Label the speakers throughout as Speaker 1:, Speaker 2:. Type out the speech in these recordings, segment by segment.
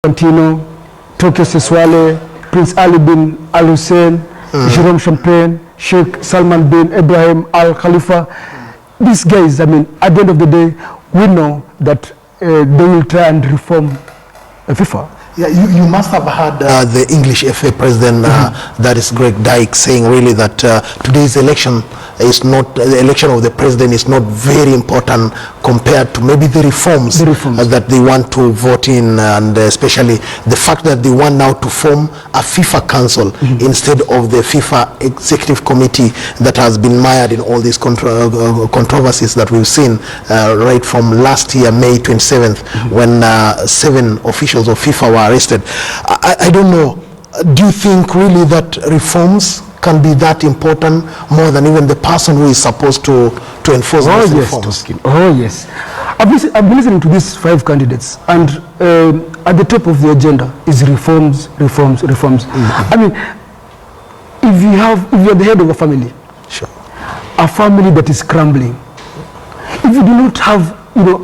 Speaker 1: Infantino, Tokyo Seswale, Prince Ali bin Al Hussein, Jerome Champagne, Sheikh Salman bin Ibrahim Al Khalifa. These guys, I mean, at the end of the day, we know that they will try and reform FIFA.
Speaker 2: Yeah, you must have heard the English FA president, that is Greg Dyke, saying really that today's election is not, the election of the president is not very important compared to maybe the reforms, that they want to vote in, and especially the fact that they want now to form a FIFA council instead of the FIFA executive committee that has been mired in all these controversies that we've seen right from last year, May 27th, when 7 officials of FIFA were arrested. I don't know, do you think really that reforms can be that important more than even the person who is supposed to enforce those reforms?
Speaker 1: Toskin. Oh yes, I've been listening to these 5 candidates, and at the top of the agenda is reforms. I mean, if you're the head of a family, a family that is crumbling, if you do not have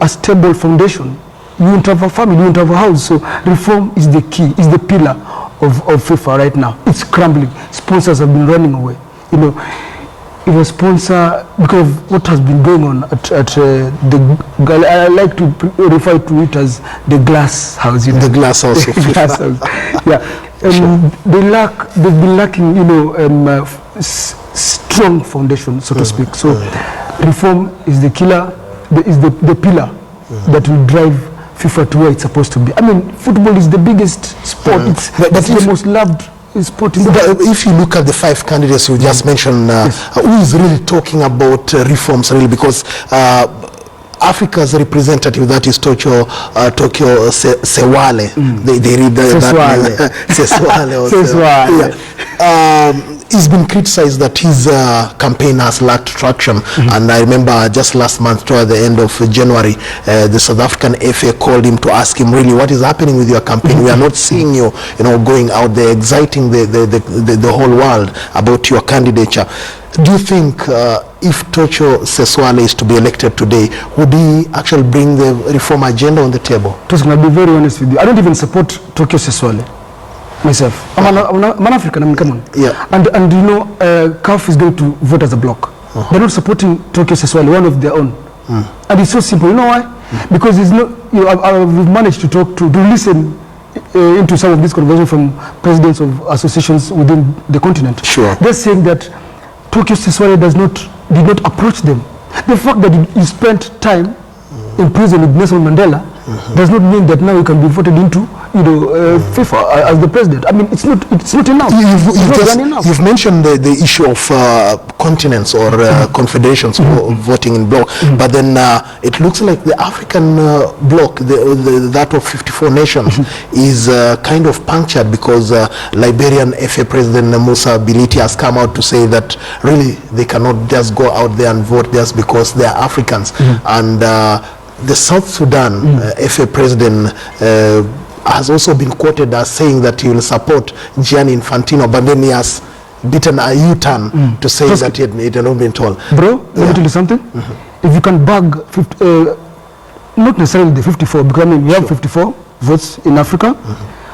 Speaker 1: a stable foundation, you won't have a family, you won't have a house. So reform is the key, is the pillar of FIFA right now. It's crumbling. Sponsors have been running away. If a sponsor, because of what has been going on at the, I like to refer to it as the glass house. The glass house of FIFA. Glass house. Yeah. They've been lacking, strong foundation, so to speak. So reform is the killer, is the pillar that will drive FIFA to where it's supposed to be. I mean, football is the biggest sport. It's the most loved sport in the world.
Speaker 2: If you look at the 5 candidates you just mentioned, who is really talking about reforms, really? Because Africa's representative, that is Tokyo Seswale. They read that Seswale. He's been criticized that his campaign has lacked traction, and I remember just last month, toward the end of January, the South African FA called him to ask him, really, what is happening with your campaign? We are not seeing you, going out there exciting the whole world about your candidature. Do you think if Tokyo Seswale is to be elected today, would he actually bring the reform agenda on the table?
Speaker 1: Toskin, I'll be very honest with you. I don't even support Tokyo Seswale myself. I'm an African, I mean, come on.
Speaker 2: Yeah.
Speaker 1: And CAF is going to vote as a bloc. They're not supporting Tokyo Seswale, one of their own. And it's so simple. You know why? Because it's not, we've managed to listen into some of this conversation from presidents of associations within the continent.
Speaker 2: Sure.
Speaker 1: They're saying that Tokyo Seswale did not approach them. The fact that he spent time in prison with Nelson Mandela does not mean that now he can be voted into FIFA as the president. I mean, it's not enough.
Speaker 2: You've mentioned the issue of continents or confederations voting in bloc, but then it looks like the African bloc, that of 54 nations, is kind of punctured, because Liberian FA President Musa Bility has come out to say that really they cannot just go out there and vote just because they are Africans. And the South Sudan FA President has also been quoted as saying that he will support Gianni Infantino, but then he has beaten a U-turn to say that he had not been told.
Speaker 1: Bro, let me tell you something. If you can bag not necessarily the 54, because I mean we have 54 votes in Africa.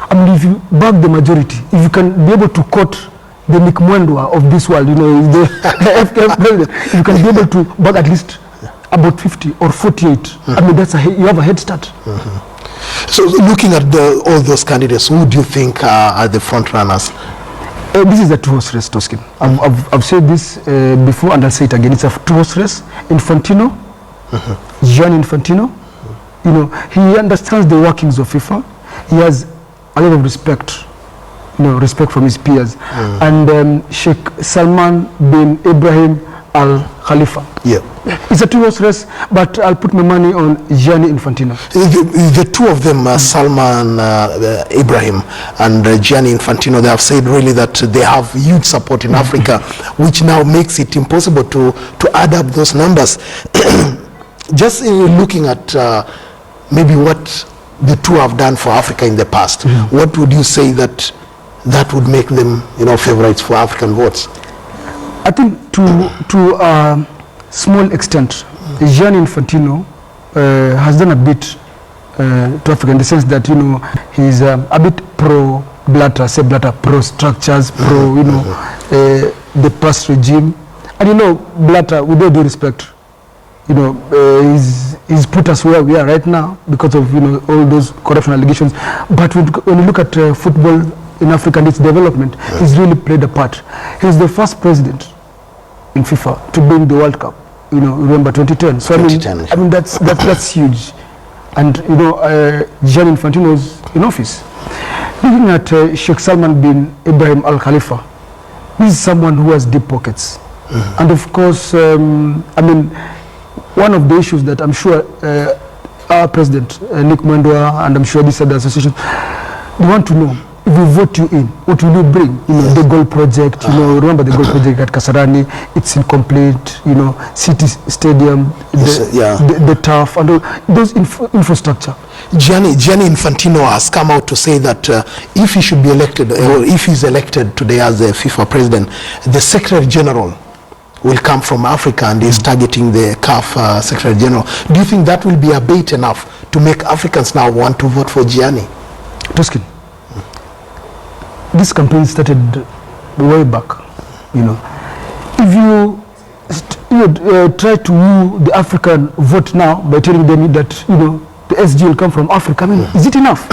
Speaker 1: I mean, if you bag the majority, if you can be able to quote the Nick Mwendwa of this world, the FKF president, if you can be able to bag at least about 50 or 48, I mean, you have a head start.
Speaker 2: So looking at all those candidates, who do you think are the front runners?
Speaker 1: This is a two-horse race, Toskin. I've said this before, and I'll say it again. It's a two-horse race. Infantino, Gianni Infantino, he understands the workings of FIFA. He has a lot of respect, respect from his peers. And Sheikh Salman bin Ibrahim Al Khalifa.
Speaker 2: Yeah.
Speaker 1: It's a two-horse race, but I'll put my money on Gianni Infantino.
Speaker 2: The two of them, Salman Ibrahim and Gianni Infantino, they have said really that they have huge support in Africa, which now makes it impossible to add up those numbers. Just looking at maybe what the two have done for Africa in the past, what would you say that would make them, favorites for African votes?
Speaker 1: I think to a small extent, Gianni Infantino has done a bit to Africa in the sense that, you know, he's a bit pro-Blatter, say Blatter, pro-structures, you know, the past regime. And, you know, Blatter, with all due respect, you know, he's put us where we are right now because of, you know, all those corruption allegations. But when you look at football in Africa and its development, he's really played a part. He's the first president in FIFA to bring the World Cup. You know, remember 2010. So I mean that's huge. And you know, Gianni Infantino was in office. Looking at Sheikh Salman bin Ibrahim Al Khalifa, this is someone who has deep pockets. And of course, I mean, one of the issues that I'm sure our president, Nick Mwendwa, and I'm sure these other associations, they want to know, if we vote you in, what will you bring? You know, the goal project, you know, remember the goal project at Kasarani, it's incomplete, you know, city stadium, the turf, and all those infrastructure.
Speaker 2: Gianni Infantino has come out to say that if he should be elected, or if he's elected today as the FIFA president, the Secretary General will come from Africa, and is targeting the CAF Secretary General. Do you think that will be a bait enough to make Africans now want to vote for Gianni?
Speaker 1: Toskin, this campaign started way back. You know, if you try to woo the African vote now by telling them that, you know, the SG will come from Africa, I mean, is it enough?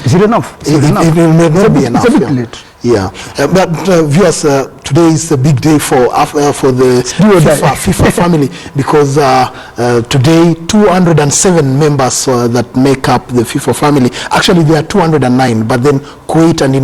Speaker 1: Is it enough?
Speaker 2: It may not be enough.
Speaker 1: It's a bit late.
Speaker 2: Yeah, but viewers, today is a big day for the FIFA family, because today 207 members that make up the FIFA family. Actually, there are 209, but then Kuwait and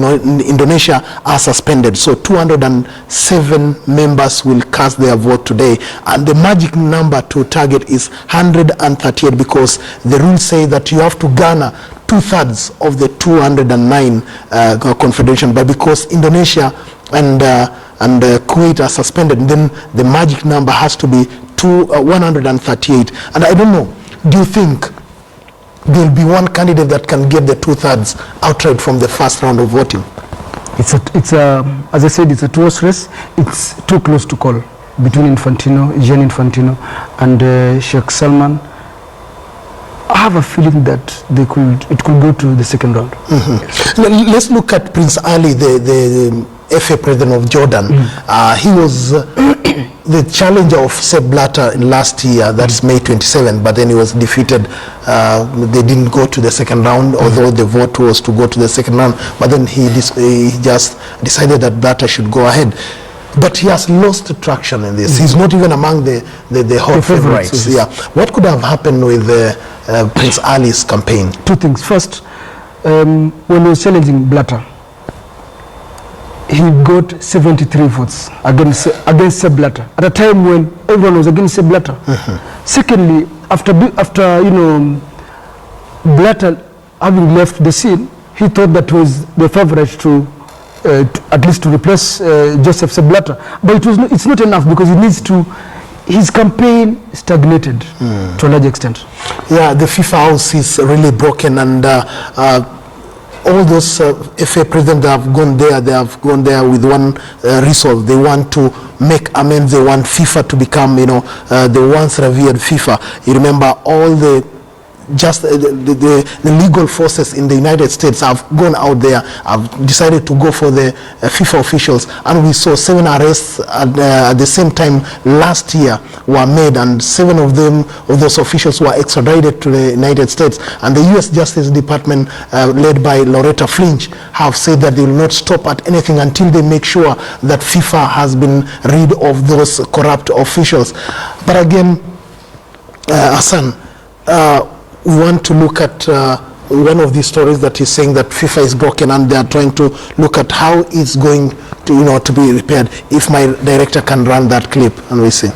Speaker 2: Indonesia are suspended. So 207 members will cast their vote today, and the magic number to target is 138, because the rules say that you have to garner 2/3 of the 209 confederation, but because Indonesia and Kuwait are suspended, then the magic number has to be 138. And I don't know, do you think there'll be one candidate that can get the 2/3 outright from the first round of voting?
Speaker 1: It's as I said, it's a two-horse race. It's too close to call between Gianni Infantino, and Sheikh Salman. I have a feeling that it could go to the second round.
Speaker 2: Yes. Let's look at Prince Ali, the FA president of Jordan. He was the challenger of Sepp Blatter last year, that's May 27, but then he was defeated. They didn't go to the second round, although the vote was to go to the second round, but then he just decided that Blatter should go ahead. But he has lost traction in this. He's not even among the hot favorites. Yeah. What could have happened with Prince Ali's campaign?
Speaker 1: Two things. First, when he was challenging Blatter, he got 73 votes against Sepp Blatter at a time when everyone was against Sepp Blatter. Secondly, after you know, Blatter having left the scene, he thought that was the favorite to at least to replace Joseph Sepp Blatter, but it's not enough, because his campaign stagnated to a large extent. Yeah,
Speaker 2: the FIFA house is really broken, and all those FA presidents that have gone there, they have gone there with one resolve. They want to make amends. They want FIFA to become, you know, the once revered FIFA. You remember all the legal forces in the United States have gone out there, have decided to go for the FIFA officials, and we saw 7 arrests at the same time last year were made, and 7 of those officials were extradited to the United States. And the US Justice Department, led by Loretta Flinch, have said that they will not stop at anything until they make sure that FIFA has been rid of those corrupt officials. But again, Hassan, we want to look at one of these stories that is saying that FIFA is broken, and they are trying to look at how it's going to, you know, to be repaired. If my director can run that clip, and we see.